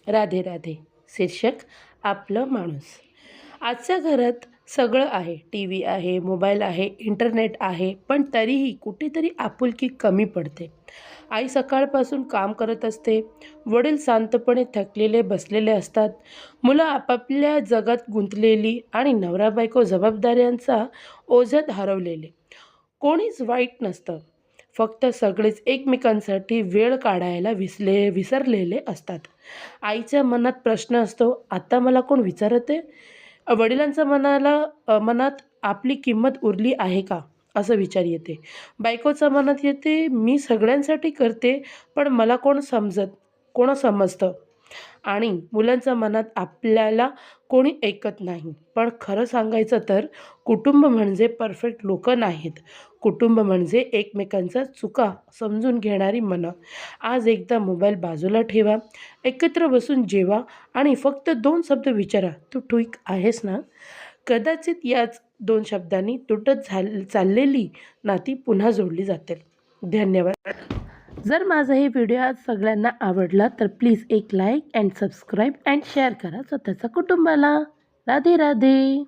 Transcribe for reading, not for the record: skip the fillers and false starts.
राधे राधे. शीर्षक आपलं माणूस. आजच्या घरात सगळं आहे. टी व्ही आहे, मोबाईल आहे, इंटरनेट आहे, पण तरीही कुठेतरी आपुलकी कमी पडते. आई सकाळपासून काम करत असते, वडील शांतपणे थकलेले बसलेले असतात, मुलं आपापल्या जगात गुंतलेली आणि नवरा बायको जबाबदाऱ्यांचा ओझ्यात हरवलेले. कोणीच वाईट नसतं. फक्त सगळेच एकमेकांसाठी वेळ काढायला विसरलेले असतात. आईच्या मनात प्रश्न असतो, "आता मला कोण विचारत आहे?" वडिलांच्या मनात आपली किंमत उरली आहे का? असं विचार येते. बायकोच्या मनात येते, "मी सगळ्यांसाठी करते, पण मला कोण समजतं?" आणि मुलांच्या मनात आपल्याला कोणी ऐकत नाही. पण खरं सांगायचं तर कुटुंब म्हणजे परफेक्ट लोकं नाहीत. कुटुंब म्हणजे एकमेकांच्या चुका समजून घेणारी मनं. आज एकदा मोबाईल बाजूला ठेवा, एकत्र बसून जेवा आणि फक्त 2 शब्द विचारा, "तू ठीक आहेस ना?" कदाचित याच 2 शब्दांनी चाललेली नाती पुन्हा जोडली जातील. धन्यवाद. जर माझा हे व्हिडिओ आज सगळ्यांना आवडला तर प्लीज एक like and subscribe and share करा स्वतःच्या कुटुंबाला. राधे राधे.